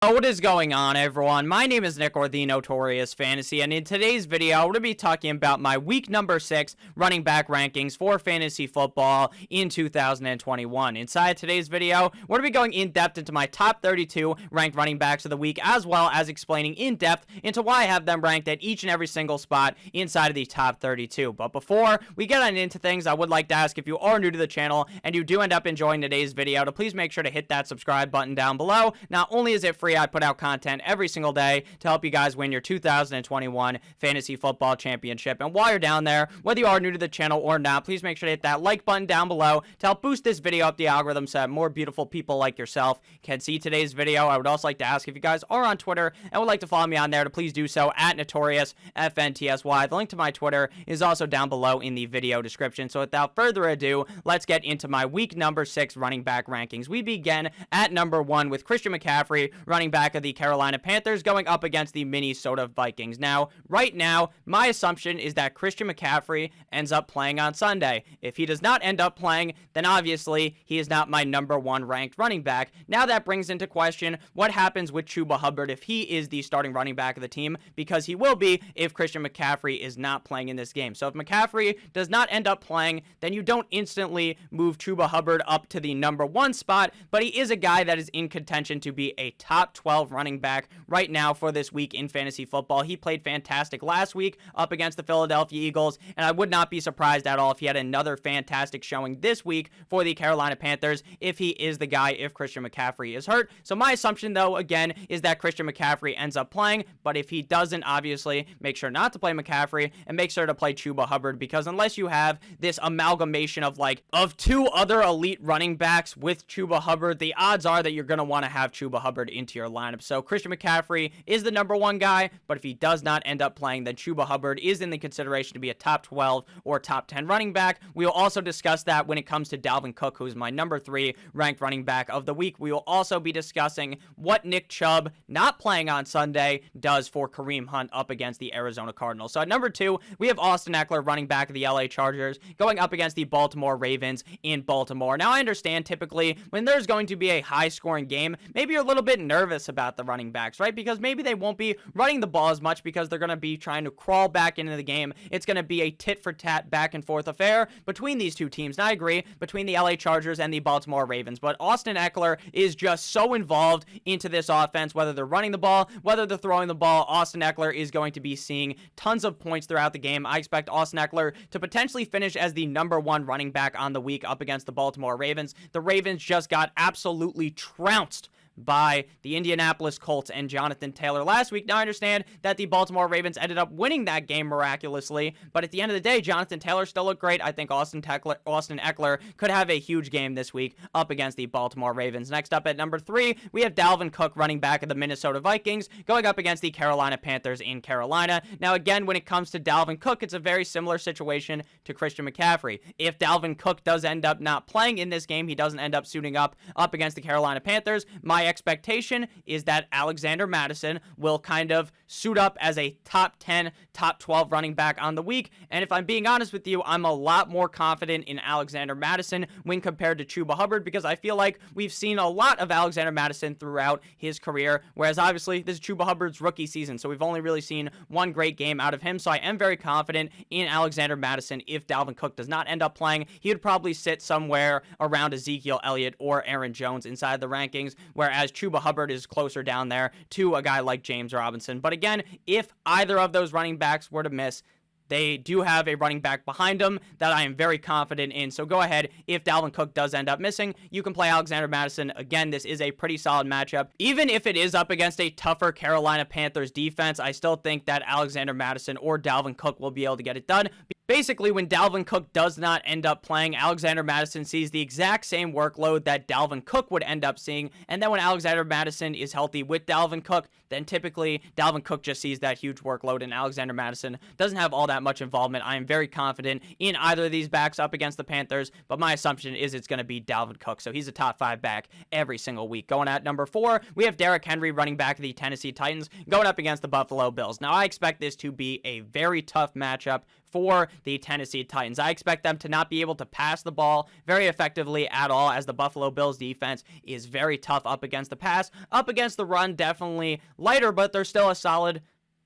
What is going on, everyone? My name is Nick, or the Notorious Fantasy, and in today's video, we're going to be talking about my week number 6 running back rankings for fantasy football in 2021. Inside today's video, we're going to be going in depth into my top 32 ranked running backs of the week, as well as explaining in depth into why I have them ranked at each and every single spot inside of the top 32. But before we get on into things, I would like to ask, if you are new to the channel and you do end up enjoying today's video, to please make sure to hit that subscribe button down below. Not only is it free, I put out content every single day to help you guys win your 2021 Fantasy Football Championship. And while you're down there, whether you are new to the channel or not, please make sure to hit that like button down below to help boost this video up the algorithm so that more beautiful people like yourself can see today's video. I would also like to ask, if you guys are on Twitter and would like to follow me on there, to please do so at NotoriousFNTSY. The link to my Twitter is also down below in the video description. So without further ado, let's get into my week number 6 running back rankings. We begin at number 1 with Christian McCaffrey, running back of the Carolina Panthers, going up against the Minnesota Vikings. Now, right now, my assumption is that Christian McCaffrey ends up playing on Sunday. If he does not end up playing, then obviously he is not my number 1 ranked running back. Now that brings into question what happens with Chuba Hubbard if he is the starting running back of the team, because he will be if Christian McCaffrey is not playing in this game. So if McCaffrey does not end up playing, then you don't instantly move Chuba Hubbard up to the number 1 spot, but he is a guy that is in contention to be a top 12 running back right now for this week in fantasy football. He played fantastic last week up against the Philadelphia Eagles, and I would not be surprised at all if he had another fantastic showing this week for the Carolina Panthers if he is the guy if Christian McCaffrey is hurt. So my assumption, though, again, is that Christian McCaffrey ends up playing, but if he doesn't, obviously, make sure not to play McCaffrey and make sure to play Chuba Hubbard, because unless you have this amalgamation of 2 other elite running backs with Chuba Hubbard, the odds are that you're going to want to have Chuba Hubbard into your lineup. So Christian McCaffrey is the number 1 guy, but if he does not end up playing, then Chuba Hubbard is in the consideration to be a top 12 or top 10 running back. We will also discuss that when it comes to Dalvin Cook, who's my number 3 ranked running back of the week. We will also be discussing what Nick Chubb not playing on Sunday does for Kareem Hunt up against the Arizona Cardinals. So at number 2, we have Austin Eckler, running back of the LA Chargers, going up against the Baltimore Ravens in Baltimore. Now, I understand typically when there's going to be a high-scoring game, maybe you're a little bit nervous about the running backs, right? Because maybe they won't be running the ball as much because they're going to be trying to crawl back into the game. It's going to be a tit-for-tat back-and-forth affair between these two teams. And I agree, between the LA Chargers and the Baltimore Ravens. But Austin Eckler is just so involved into this offense, whether they're running the ball, whether they're throwing the ball. Austin Eckler is going to be seeing tons of points throughout the game. I expect Austin Eckler to potentially finish as the number 1 running back on the week up against the Baltimore Ravens. The Ravens just got absolutely trounced by the Indianapolis Colts and Jonathan Taylor last week. Now, I understand that the Baltimore Ravens ended up winning that game miraculously, but at the end of the day, Jonathan Taylor still looked great. I think Austin Eckler could have a huge game this week up against the Baltimore Ravens. Next up at number 3, we have Dalvin Cook, running back of the Minnesota Vikings, going up against the Carolina Panthers in Carolina. Now, again, when it comes to Dalvin Cook, it's a very similar situation to Christian McCaffrey. If Dalvin Cook does end up not playing in this game, he doesn't end up suiting up against the Carolina Panthers, my expectation is that Alexander Mattison will kind of suit up as a top 10, top 12 running back on the week. And if I'm being honest with you, I'm a lot more confident in Alexander Mattison when compared to Chuba Hubbard, because I feel like we've seen a lot of Alexander Mattison throughout his career, whereas obviously this is Chuba Hubbard's rookie season, so we've only really seen one great game out of him. So I am very confident in Alexander Mattison. If Dalvin Cook does not end up playing, he would probably sit somewhere around Ezekiel Elliott or Aaron Jones inside the rankings, whereas Chuba Hubbard is closer down there to a guy like James Robinson. But again, if either of those running backs were to miss, they do have a running back behind them that I am very confident in. So go ahead, if Dalvin Cook does end up missing, you can play Alexander Mattison. Again, this is a pretty solid matchup. Even if it is up against a tougher Carolina Panthers defense, I still think that Alexander Mattison or Dalvin Cook will be able to get it done. Basically, when Dalvin Cook does not end up playing, Alexander Mattison sees the exact same workload that Dalvin Cook would end up seeing. And then when Alexander Mattison is healthy with Dalvin Cook, then typically Dalvin Cook just sees that huge workload and Alexander Mattison doesn't have all that much involvement. I am very confident in either of these backs up against the Panthers, but my assumption is it's going to be Dalvin Cook. So he's a top 5 back every single week. Going at number 4, we have Derrick Henry, running back of the Tennessee Titans, going up against the Buffalo Bills. Now, I expect this to be a very tough matchup for the Tennessee Titans. I expect them to not be able to pass the ball very effectively at all, as the Buffalo Bills defense is very tough up against the pass. Up against the run, definitely lighter, but they're still a solid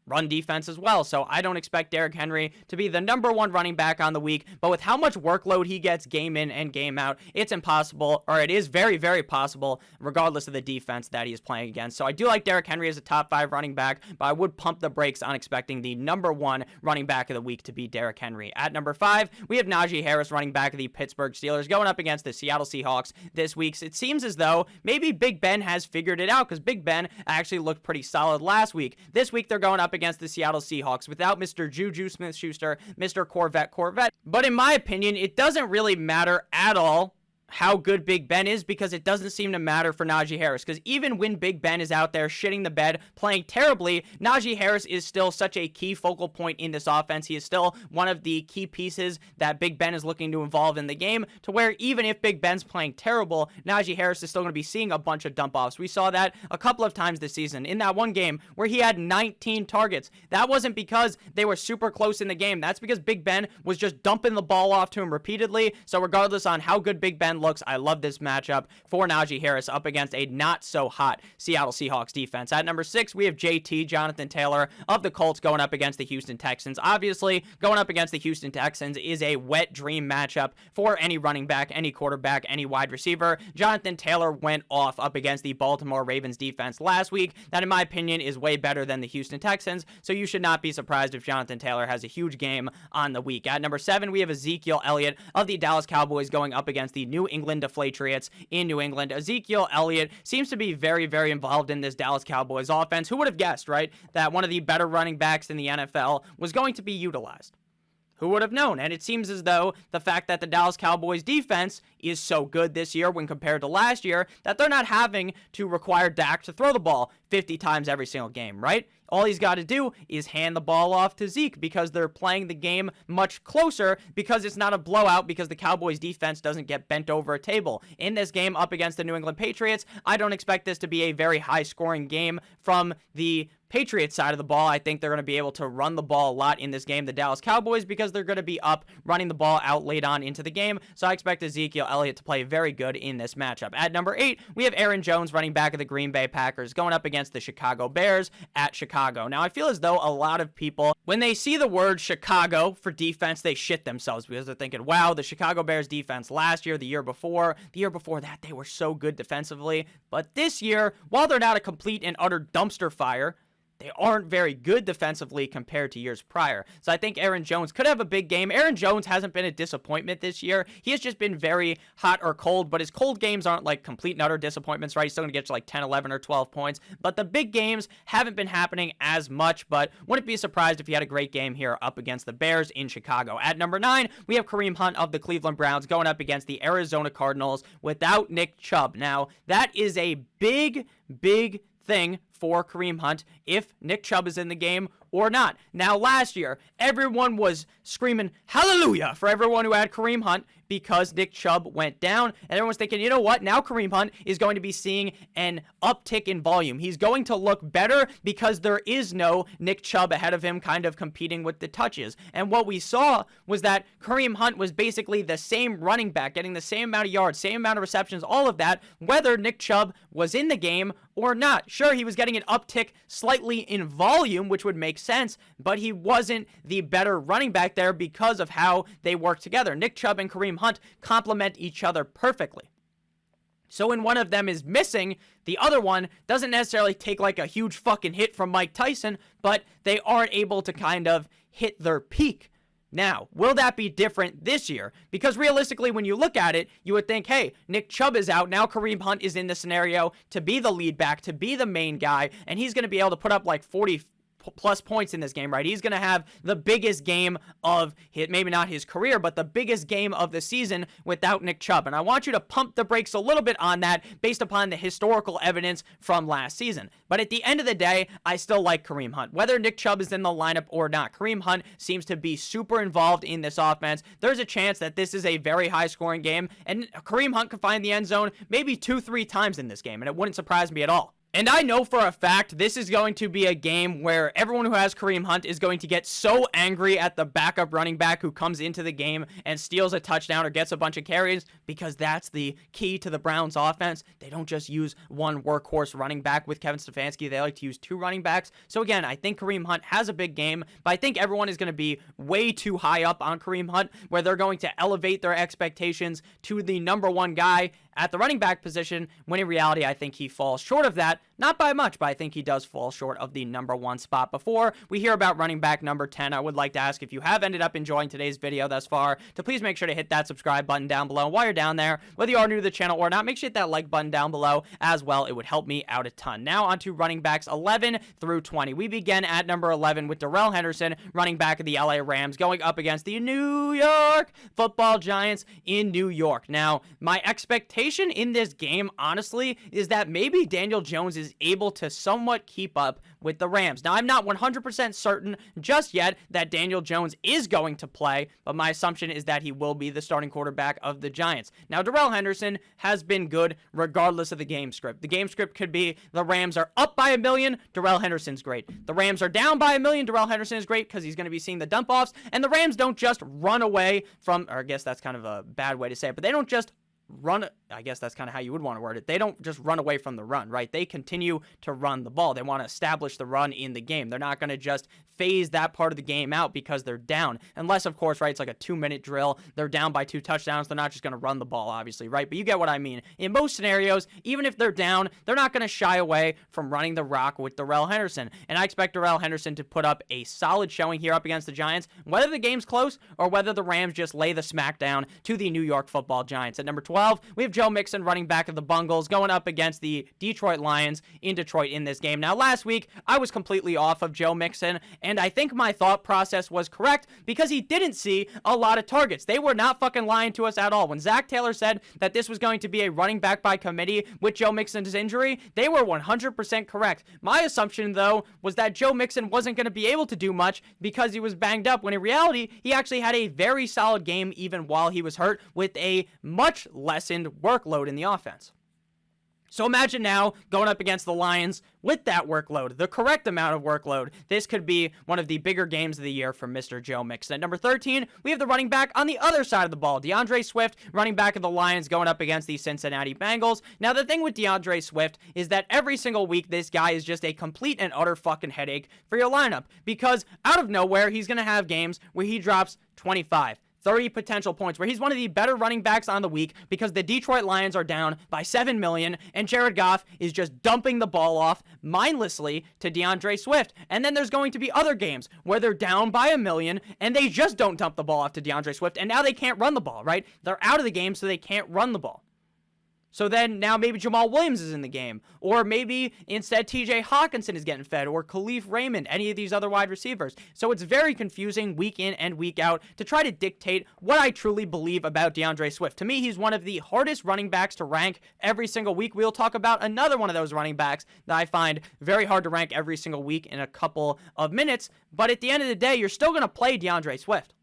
run defense as well. So I don't expect Derrick Henry to be the #1 running back on the week, but with how much workload he gets game in and game out, it's impossible, or it is very, very possible, regardless of the defense that he is playing against. So I do like Derrick Henry as a top 5 running back, but I would pump the brakes on expecting the #1 running back of the week to be Derrick Henry. At number 5, we have Najee Harris, running back of the Pittsburgh Steelers, going up against the Seattle Seahawks this week. It seems as though maybe Big Ben has figured it out, because Big Ben actually looked pretty solid last week. This week they're going up against the Seattle Seahawks without Mr. Juju Smith-Schuster, Mr. Corvette. But in my opinion, it doesn't really matter at all how good Big Ben is, because it doesn't seem to matter for Najee Harris, because even when Big Ben is out there shitting the bed, playing terribly, Najee Harris is still such a key focal point in this offense. He is still one of the key pieces that Big Ben is looking to involve in the game, to where even if Big Ben's playing terrible, Najee Harris is still going to be seeing a bunch of dump-offs. We saw that a couple of times this season. In that one game where he had 19 targets, that wasn't because they were super close in the game. That's because Big Ben was just dumping the ball off to him repeatedly. So regardless on how good Big Ben looks, I love this matchup for Najee Harris up against a not-so-hot Seattle Seahawks defense. At number 6, we have JT, Jonathan Taylor of the Colts, going up against the Houston Texans. Obviously, going up against the Houston Texans is a wet dream matchup for any running back, any quarterback, any wide receiver. Jonathan Taylor went off up against the Baltimore Ravens defense last week. That, in my opinion, is way better than the Houston Texans, so you should not be surprised if Jonathan Taylor has a huge game on the week. At number 7, we have Ezekiel Elliott of the Dallas Cowboys going up against the New England Deflatriots in New England. Ezekiel Elliott seems to be very, very involved in this Dallas Cowboys offense. Who would have guessed, right, that one of the better running backs in the NFL was going to be utilized? Who would have known? And it seems as though the fact that the Dallas Cowboys defense is so good this year when compared to last year, that they're not having to require Dak to throw the ball 50 times every single game, right? All he's got to do is hand the ball off to Zeke, because they're playing the game much closer, because it's not a blowout, because the Cowboys defense doesn't get bent over a table. In this game up against the New England Patriots, I don't expect this to be a very high scoring game from the Patriots side of the ball. I think they're going to be able to run the ball a lot in this game, the Dallas Cowboys, because they're going to be up running the ball out late on into the game. So I expect Ezekiel Elliott to play very good in this matchup. At number 8, we have Aaron Jones, running back of the Green Bay Packers, going up against the Chicago Bears at Chicago. Now, I feel as though a lot of people, when they see the word Chicago for defense, they shit themselves, because they're thinking, wow, the Chicago Bears defense last year, the year before that, they were so good defensively. But this year, while they're not a complete and utter dumpster fire, they aren't very good defensively compared to years prior. So I think Aaron Jones could have a big game. Aaron Jones hasn't been a disappointment this year. He has just been very hot or cold, but his cold games aren't like complete and utter disappointments, right? He's still going to get to like 10, 11, or 12 points. But the big games haven't been happening as much, but wouldn't be surprised if he had a great game here up against the Bears in Chicago. At number 9, we have Kareem Hunt of the Cleveland Browns going up against the Arizona Cardinals without Nick Chubb. Now, that is a big thing for Kareem Hunt if Nick Chubb is in the game or not. Now, last year, everyone was screaming hallelujah for everyone who had Kareem Hunt because Nick Chubb went down, and everyone's thinking, you know what, now Kareem Hunt is going to be seeing an uptick in volume. He's going to look better because there is no Nick Chubb ahead of him kind of competing with the touches. And what we saw was that Kareem Hunt was basically the same running back, getting the same amount of yards, same amount of receptions, all of that, whether Nick Chubb was in the game or not. Sure, he was getting an uptick slightly in volume, which would make sense, but he wasn't the better running back there because of how they work together. Nick Chubb and Kareem Hunt complement each other perfectly. So when one of them is missing, the other one doesn't necessarily take like a huge fucking hit from Mike Tyson, but they aren't able to kind of hit their peak. Now, will that be different this year? Because realistically, when you look at it, you would think, hey, Nick Chubb is out. Now Kareem Hunt is in the scenario to be the lead back, to be the main guy, and he's going to be able to put up like 40 plus points in this game, right? He's going to have the biggest game of his, maybe not his career, but the biggest game of the season without Nick Chubb. And I want you to pump the brakes a little bit on that based upon the historical evidence from last season. But at the end of the day, I still like Kareem Hunt. Whether Nick Chubb is in the lineup or not, Kareem Hunt seems to be super involved in this offense. There's a chance that this is a very high scoring game, and Kareem Hunt could find the end zone maybe 2-3 times in this game, and it wouldn't surprise me at all. And I know for a fact this is going to be a game where everyone who has Kareem Hunt is going to get so angry at the backup running back who comes into the game and steals a touchdown or gets a bunch of carries, because that's the key to the Browns offense. They don't just use one workhorse running back with Kevin Stefanski. They like to use two running backs. So again, I think Kareem Hunt has a big game, but I think everyone is going to be way too high up on Kareem Hunt, where they're going to elevate their expectations to the number one guy at the running back position, when in reality, I think he falls short of that. Not by much, but I think he does fall short of the number one spot. Before we hear about running back number 10, I would like to ask, if you have ended up enjoying today's video thus far, to please make sure to hit that subscribe button down below. And while you're down there, whether you are new to the channel or not, make sure to hit that like button down below as well. It would help me out a ton. Now on to running backs 11 through 20. We begin at number 11 with Darrell Henderson, running back of the LA Rams, going up against the New York Football Giants in New York. Now, my expectation in this game, honestly, is that maybe Daniel Jones is able to somewhat keep up with the Rams. Now, I'm not 100% certain just yet that Daniel Jones is going to play, but my assumption is that he will be the starting quarterback of the Giants. Now, Darrell Henderson has been good regardless of the game script. The game script could be the Rams are up by 1 million, Darrell Henderson's great. The Rams are down by 1 million, Darrell Henderson is great because he's going to be seeing the dump-offs, and the Rams don't just run away from, or I guess that's kind of a bad way to say it, but they don't just run, I guess that's kind of how you would want to word it. They don't just run away from the run, right? They continue to run the ball. They want to establish the run in the game. They're not going to just phase that part of the game out because they're down. Unless, of course, right, it's like a 2-minute drill. They're down by 2 touchdowns. They're not just going to run the ball, obviously, right? But you get what I mean. In most scenarios, even if they're down, they're not going to shy away from running the rock with Darrell Henderson. And I expect Darrell Henderson to put up a solid showing here up against the Giants, whether the game's close or whether the Rams just lay the smack down to the New York Football Giants. At number 12, we have Joe Mixon, running back of the Bungles, going up against the Detroit Lions in Detroit in this game. Now, last week, I was completely off of Joe Mixon, and I think my thought process was correct because he didn't see a lot of targets. They were not fucking lying to us at all. When Zach Taylor said that this was going to be a running back by committee with Joe Mixon's injury, they were 100% correct. My assumption, though, was that Joe Mixon wasn't going to be able to do much because he was banged up, when in reality, he actually had a very solid game even while he was hurt, with a much lessened workload in the offense. So imagine now going up against the Lions with that workload, the correct amount of workload. This could be one of the bigger games of the year for Mr. Joe Mixon. At number 13, we have the running back on the other side of the ball, DeAndre Swift, running back of the Lions, going up against the Cincinnati Bengals. Now, the thing with DeAndre Swift is that every single week, this guy is just a complete and utter fucking headache for your lineup, because out of nowhere, he's going to have games where he drops 25, 30 potential points, where he's one of the better running backs on the week because the Detroit Lions are down by 7 million, and Jared Goff is just dumping the ball off mindlessly to DeAndre Swift. And then there's going to be other games where they're down by 1 million, and they just don't dump the ball off to DeAndre Swift, and now they can't run the ball, right? They're out of the game, so they can't run the ball. So then now maybe Jamal Williams is in the game, or maybe instead TJ Hawkinson is getting fed, or Khalif Raymond, any of these other wide receivers. So it's very confusing week in and week out to try to dictate what I truly believe about DeAndre Swift. To me, he's one of the hardest running backs to rank every single week. We'll talk about another one of those running backs that I find very hard to rank every single week in a couple of minutes. But at the end of the day, you're still going to play DeAndre Swift,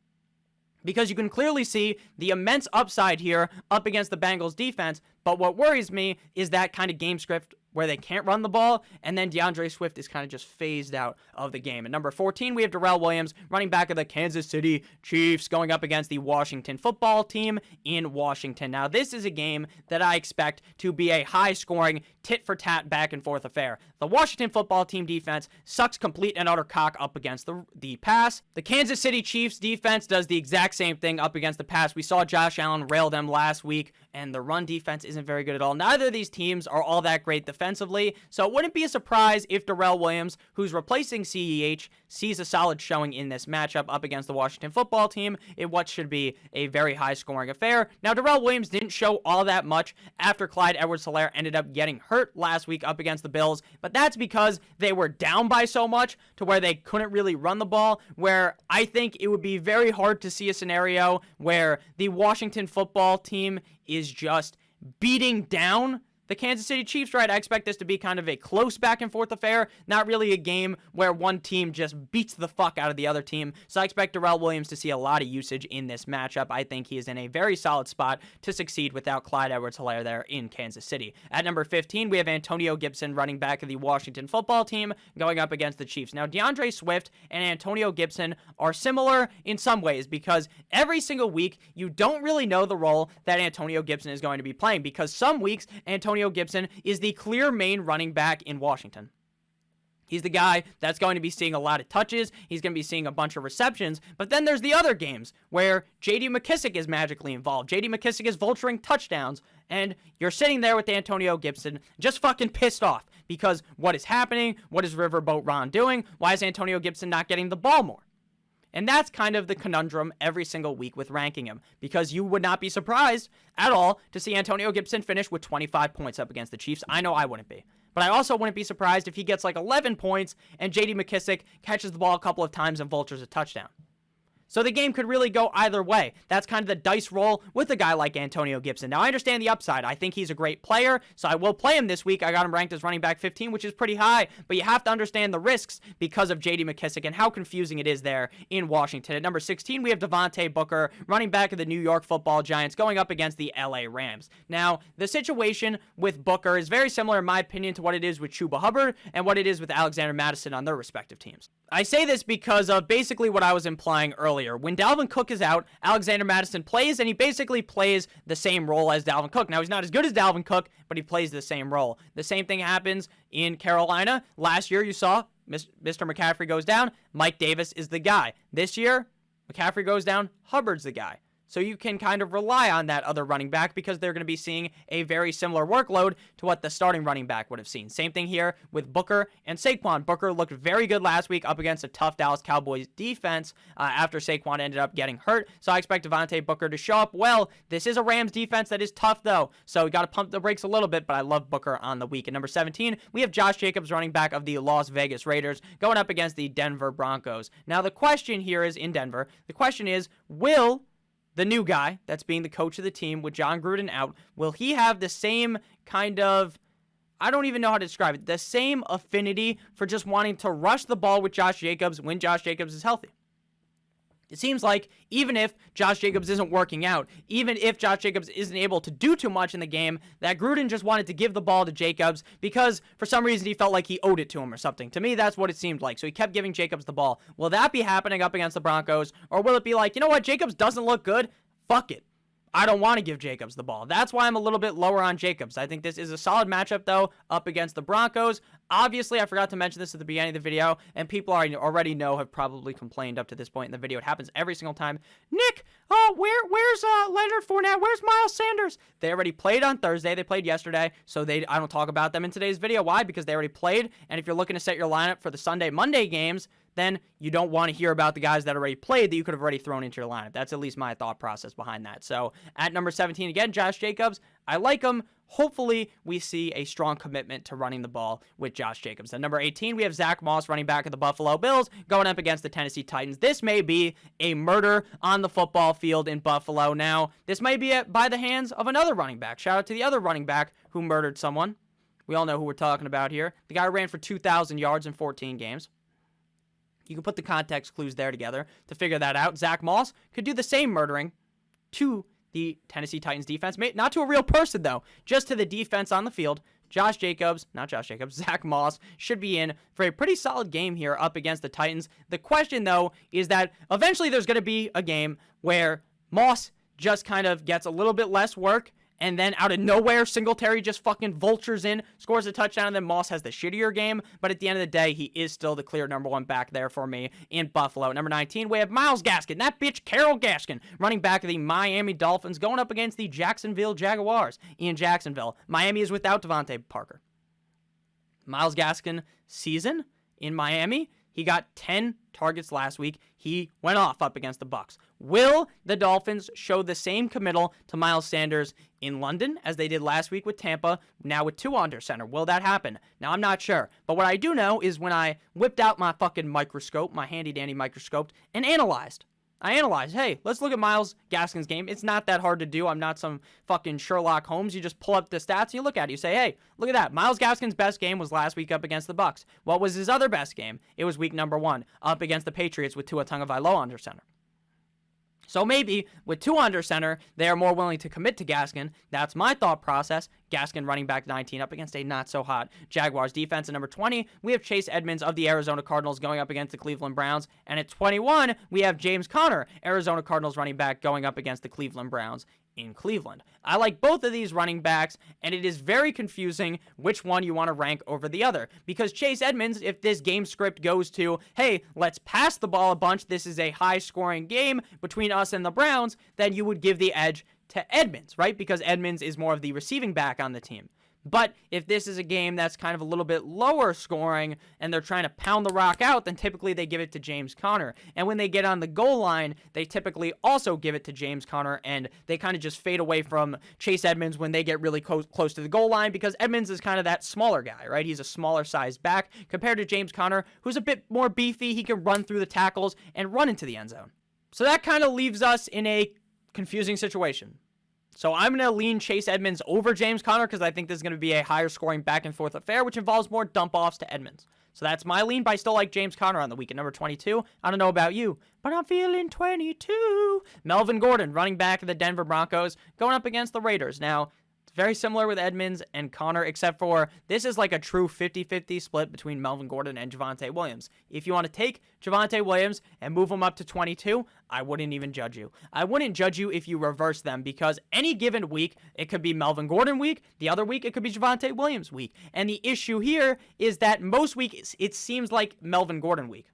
because you can clearly see the immense upside here up against the Bengals defense. But what worries me is that kind of game script where they can't run the ball, and then DeAndre Swift is kind of just phased out of the game. At number 14, we have Darrell Williams, running back of the Kansas City Chiefs, going up against the Washington Football Team in Washington. Now, this is a game that I expect to be a high-scoring, tit-for-tat, back-and-forth affair. The Washington Football Team defense sucks complete and utter cock up against the pass. The Kansas City Chiefs defense does the exact same thing up against the pass. We saw Josh Allen rail them last week, and the run defense isn't very good at all. Neither of these teams are all that great defensively, so it wouldn't be a surprise if Darrell Williams, who's replacing CEH, sees a solid showing in this matchup up against the Washington Football Team in what should be a very high-scoring affair. Now, Darrell Williams didn't show all that much after Clyde Edwards-Helaire ended up getting hurt last week up against the Bills, but that's because they were down by so much to where they couldn't really run the ball, where I think it would be very hard to see a scenario where the Washington Football Team is just beating down the Kansas City Chiefs right. I expect this to be kind of a close back and forth affair, not really a game where one team just beats the fuck out of the other team. So I expect Darrell Williams to see a lot of usage in this matchup. I think he is in a very solid spot to succeed without Clyde Edwards-Helaire there in Kansas City. At number 15, we have Antonio Gibson, running back of the Washington football team, going up against the Chiefs. Now, DeAndre Swift and Antonio Gibson are similar in some ways because every single week you don't really know the role that Antonio Gibson is going to be playing, because some weeks Antonio Gibson is the clear main running back in Washington. He's the guy that's going to be seeing a lot of touches. He's going to be seeing a bunch of receptions. But then there's the other games where J.D. McKissic is magically involved. J.D. McKissic is vulturing touchdowns. And you're sitting there with Antonio Gibson just fucking pissed off because what is happening? What is Riverboat Ron doing? Why is Antonio Gibson not getting the ball more? And that's kind of the conundrum every single week with ranking him, because you would not be surprised at all to see Antonio Gibson finish with 25 points up against the Chiefs. I know I wouldn't be. But I also wouldn't be surprised if he gets like 11 points and J.D. McKissic catches the ball a couple of times and vultures a touchdown. So the game could really go either way. That's kind of the dice roll with a guy like Antonio Gibson. Now, I understand the upside. I think he's a great player, so I will play him this week. I got him ranked as running back 15, which is pretty high, but you have to understand the risks because of J.D. McKissic and how confusing it is there in Washington. At number 16, we have Devontae Booker, running back of the New York Football Giants, going up against the L.A. Rams. Now, the situation with Booker is very similar, in my opinion, to what it is with Chuba Hubbard and what it is with Alexander Mattison on their respective teams. I say this because of basically what I was implying earlier. When Dalvin Cook is out, Alexander Mattison plays, and he basically plays the same role as Dalvin Cook. Now, he's not as good as Dalvin Cook, but he plays the same role. The same thing happens in Carolina. Last year, you saw Mr. McCaffrey goes down, Mike Davis is the guy. This year, McCaffrey goes down, Hubbard's the guy. So you can kind of rely on that other running back because they're going to be seeing a very similar workload to what the starting running back would have seen. Same thing here with Booker and Saquon. Booker looked very good last week up against a tough Dallas Cowboys defense after Saquon ended up getting hurt. So I expect Devontae Booker to show up well. This is a Rams defense that is tough, though. So we got to pump the brakes a little bit, but I love Booker on the week. At number 17, we have Josh Jacobs, running back of the Las Vegas Raiders, going up against the Denver Broncos. Now, the question here is in Denver. The question is, will the new guy that's being the coach of the team with John Gruden out, will he have the same kind of, I don't even know how to describe it, the same affinity for just wanting to rush the ball with Josh Jacobs when Josh Jacobs is healthy? It seems like even if Josh Jacobs isn't working out, even if Josh Jacobs isn't able to do too much in the game, that Gruden just wanted to give the ball to Jacobs because for some reason he felt like he owed it to him or something. To me, that's what it seemed like. So he kept giving Jacobs the ball. Will that be happening up against the Broncos? Or will it be like, you know what, Jacobs doesn't look good? Fuck it. I don't want to give Jacobs the ball. That's why I'm a little bit lower on Jacobs. I think this is a solid matchup, though, up against the Broncos. Obviously, I forgot to mention this at the beginning of the video, and people already know, have probably complained up to this point in the video. It happens every single time. Nick, where's Leonard Fournette? Where's Miles Sanders? They already played on Thursday. They played yesterday, so I don't talk about them in today's video. Why? Because they already played, and if you're looking to set your lineup for the Sunday, Monday games, then you don't want to hear about the guys that already played that you could have already thrown into your lineup. That's at least my thought process behind that. So at number 17, again, Josh Jacobs. I like him. Hopefully, we see a strong commitment to running the ball with Josh Jacobs. At number 18, we have Zach Moss, running back of the Buffalo Bills, going up against the Tennessee Titans. This may be a murder on the football field in Buffalo. Now, this might be by the hands of another running back. Shout out to the other running back who murdered someone. We all know who we're talking about here. The guy ran for 2,000 yards in 14 games. You can put the context clues there together to figure that out. Zach Moss could do the same murdering to the Tennessee Titans defense. Not to a real person, though, just to the defense on the field. Zach Moss should be in for a pretty solid game here up against the Titans. The question, though, is that eventually there's going to be a game where Moss just kind of gets a little bit less work, and then out of nowhere, Singletary just fucking vultures in, scores a touchdown, and then Moss has the shittier game. But at the end of the day, he is still the clear number one back there for me in Buffalo. Number 19, we have Myles Gaskin. That bitch, Carol Gaskin, running back of the Miami Dolphins, going up against the Jacksonville Jaguars in Jacksonville. Miami is without Devontae Parker. Myles Gaskin season in Miami, he got 10 targets last week. He went off up against the Bucs. Will the Dolphins show the same committal to Miles Sanders in London as they did last week with Tampa, now with Tua under center? Will that happen? Now, I'm not sure. But what I do know is when I whipped out my fucking microscope, my handy-dandy microscope, and analyzed I analyzed, hey, let's look at Myles Gaskin's game. It's not that hard to do. I'm not some fucking Sherlock Holmes. You just pull up the stats and you look at it. You say, hey, look at that. Myles Gaskin's best game was last week up against the Bucs. What was his other best game? It was week number 1 up against the Patriots with Tua Tagovailoa under center. So maybe with Tua under center, they are more willing to commit to Gaskin. That's my thought process. Gaskin running back 19 up against a not-so-hot Jaguars defense. At number 20, we have Chase Edmonds of the Arizona Cardinals going up against the Cleveland Browns. And at 21, we have James Conner, Arizona Cardinals running back, going up against the Cleveland Browns in Cleveland. I like both of these running backs, and it is very confusing which one you want to rank over the other. Because Chase Edmonds, if this game script goes to, hey, let's pass the ball a bunch, this is a high-scoring game between us and the Browns, then you would give the edge to Edmonds, right? Because Edmonds is more of the receiving back on the team. But if this is a game that's kind of a little bit lower scoring and they're trying to pound the rock out, then typically they give it to James Conner. And when they get on the goal line, they typically also give it to James Conner, and they kind of just fade away from Chase Edmonds when they get really close to the goal line, because Edmonds is kind of that smaller guy, right? He's a smaller sized back compared to James Conner, who's a bit more beefy. He can run through the tackles and run into the end zone. So that kind of leaves us in a confusing situation. So I'm going to lean Chase Edmonds over James Conner because I think this is going to be a higher scoring back and forth affair, which involves more dump offs to Edmonds. So that's my lean, but I still like James Conner on the week at number 22. I don't know about you, but I'm feeling 22. Melvin Gordon, running back of the Denver Broncos, going up against the Raiders. Now, it's very similar with Edmonds and Conner, except for this is like a true 50-50 split between Melvin Gordon and Javonte Williams. If you want to take Javonte Williams and move him up to 22, I wouldn't even judge you. I wouldn't judge you if you reverse them, because any given week, it could be Melvin Gordon week. The other week, it could be Javonte Williams week. And the issue here is that most weeks, it seems like Melvin Gordon week.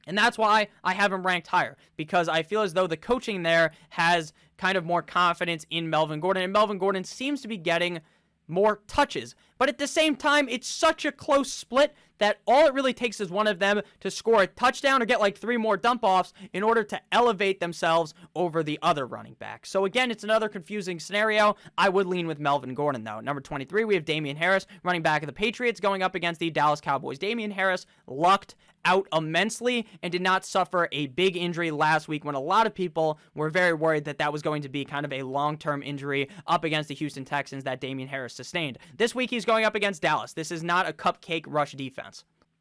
And that's why I have him ranked higher, because I feel as though the coaching there has kind of more confidence in Melvin Gordon, and Melvin Gordon seems to be getting more touches. But at the same time, it's such a close split that all it really takes is one of them to score a touchdown or get like 3 more dump-offs in order to elevate themselves over the other running back. So again, it's another confusing scenario. I would lean with Melvin Gordon, though. Number 23, we have Damien Harris, running back of the Patriots, going up against the Dallas Cowboys. Damien Harris lucked out immensely and did not suffer a big injury last week when a lot of people were very worried that that was going to be kind of a long-term injury up against the Houston Texans that Damien Harris sustained. This week, he's going up against Dallas. This is not a cupcake rush defense.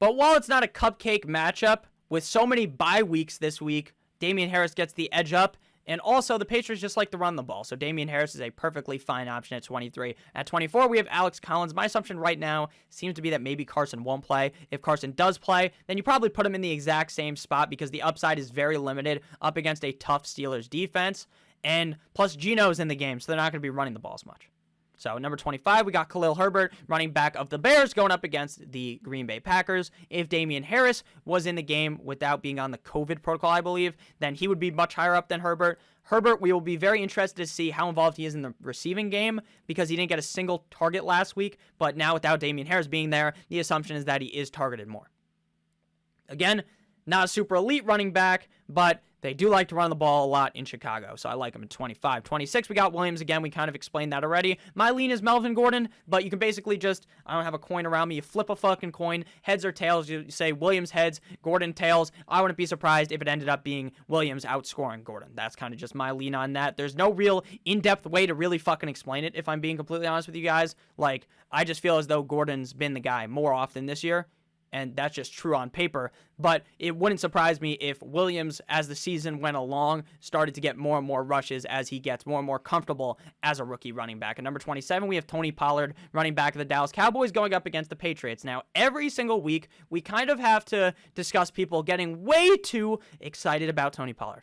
But while it's not a cupcake matchup, with so many bye weeks this week, Damien Harris gets the edge up. And also, the Patriots just like to run the ball. So Damien Harris is a perfectly fine option at 23. At 24, we have Alex Collins. My assumption right now seems to be that maybe Carson won't play. If Carson does play, then you probably put him in the exact same spot because the upside is very limited up against a tough Steelers defense. And plus, Geno's in the game, so they're not going to be running the ball as much. So, number 25, we got Khalil Herbert, running back of the Bears, going up against the Green Bay Packers. If Damien Harris was in the game without being on the COVID protocol, I believe, then he would be much higher up than Herbert. Herbert, we will be very interested to see how involved he is in the receiving game because he didn't get a single target last week, but now without Damien Harris being there, the assumption is that he is targeted more. Again, not a super elite running back, but they do like to run the ball a lot in Chicago, so I like him at 25. 26, we got Williams again. We kind of explained that already. My lean is Melvin Gordon, but you can basically just, I don't have a coin around me. You flip a fucking coin, heads or tails. You say Williams heads, Gordon tails. I wouldn't be surprised if it ended up being Williams outscoring Gordon. That's kind of just my lean on that. There's no real in-depth way to really fucking explain it, if I'm being completely honest with you guys. Like, I just feel as though Gordon's been the guy more often this year. And that's just true on paper. But it wouldn't surprise me if Williams, as the season went along, started to get more and more rushes as he gets more and more comfortable as a rookie running back. At number 27, we have Tony Pollard, running back of the Dallas Cowboys, going up against the Patriots. Now, every single week, we kind of have to discuss people getting way too excited about Tony Pollard.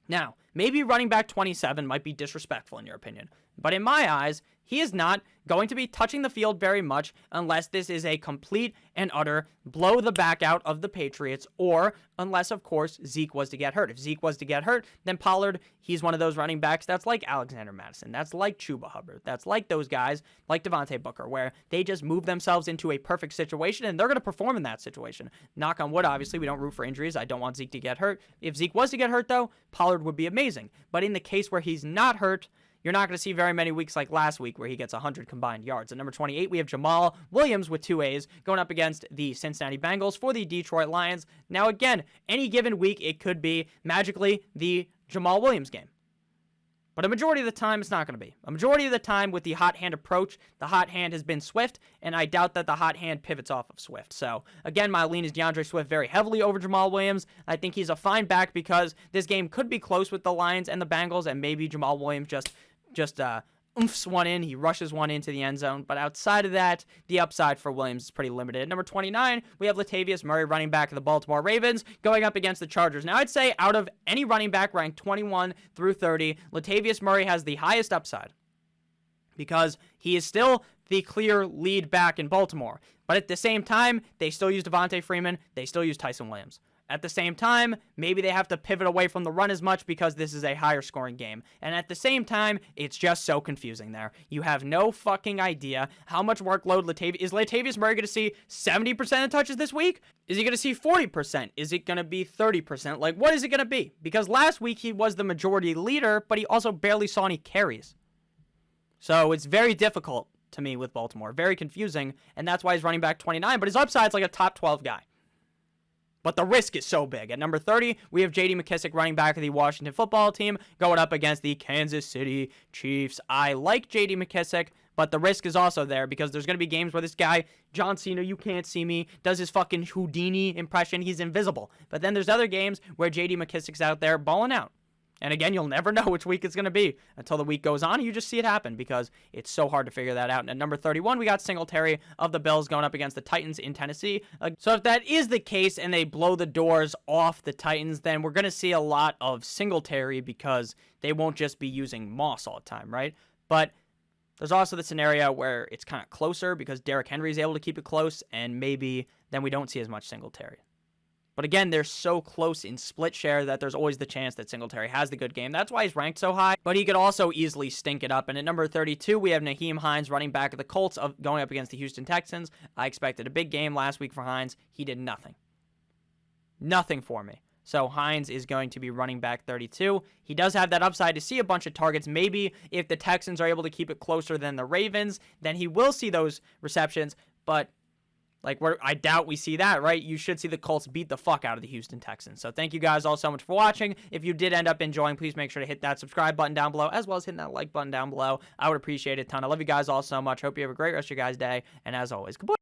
Now, maybe running back 27 might be disrespectful in your opinion, but in my eyes, he is not going to be touching the field very much unless this is a complete and utter blow the back out of the Patriots, or unless, of course, Zeke was to get hurt. If Zeke was to get hurt, then Pollard, he's one of those running backs that's like Alexander Madison, that's like Chuba Hubbard, that's like those guys, like Devontae Booker, where they just move themselves into a perfect situation, and they're going to perform in that situation. Knock on wood, obviously, we don't root for injuries. I don't want Zeke to get hurt. If Zeke was to get hurt, though, Pollard would be amazing. But in the case where he's not hurt, you're not going to see very many weeks like last week where he gets 100 combined yards. At number 28, we have Jamal Williams with 2 A's going up against the Cincinnati Bengals for the Detroit Lions. Now, again, any given week, it could be magically the Jamal Williams game. But a majority of the time, it's not going to be. A majority of the time, with the hot hand approach, the hot hand has been Swift, and I doubt that the hot hand pivots off of Swift. So, again, my lean is DeAndre Swift very heavily over Jamal Williams. I think he's a fine back because this game could be close with the Lions and the Bengals, and maybe Jamal Williams just oomphs one in. He rushes one into the end zone. But outside of that, the upside for Williams is pretty limited. At number 29, we have Latavius Murray, running back of the Baltimore Ravens, going up against the Chargers. Now, I'd say out of any running back ranked 21 through 30, Latavius Murray has the highest upside because he is still the clear lead back in Baltimore. But at the same time, they still use Devontae Freeman. They still use Tyson Williams. At the same time, maybe they have to pivot away from the run as much because this is a higher scoring game. And at the same time, it's just so confusing there. You have no fucking idea how much workload Latavius Murray going to see 70% of touches this week? Is he going to see 40%? Is it going to be 30%? Like, what is it going to be? Because last week he was the majority leader, but he also barely saw any carries. So it's very difficult to me with Baltimore. Very confusing, and that's why he's running back 29, but his upside's like a top 12 guy. But the risk is so big. At number 30, we have J.D. McKissic, running back of the Washington football team, going up against the Kansas City Chiefs. I like J.D. McKissic, but the risk is also there because there's going to be games where this guy, John Cena, you can't see me, does his fucking Houdini impression. He's invisible. But then there's other games where J.D. McKissic's out there balling out. And again, you'll never know which week it's going to be until the week goes on. You just see it happen because it's so hard to figure that out. And at number 31, we got Singletary of the Bills going up against the Titans in Tennessee. So if that is the case and they blow the doors off the Titans, then we're going to see a lot of Singletary because they won't just be using Moss all the time, right? But there's also the scenario where it's kind of closer because Derrick Henry is able to keep it close, and maybe then we don't see as much Singletary. But again, they're so close in split share that there's always the chance that Singletary has the good game. That's why he's ranked so high, but he could also easily stink it up. And at number 32, we have Nyheim Hines, running back of the Colts, going up against the Houston Texans. I expected a big game last week for Hines. He did nothing. Nothing for me. So Hines is going to be running back 32. He does have that upside to see a bunch of targets. Maybe if the Texans are able to keep it closer than the Ravens, then he will see those receptions, but I doubt we see that, right? You should see the Colts beat the fuck out of the Houston Texans. So thank you guys all so much for watching. If you did end up enjoying, please make sure to hit that subscribe button down below, as well as hitting that like button down below. I would appreciate it a ton. I love you guys all so much. Hope you have a great rest of your guys' day. And as always, goodbye.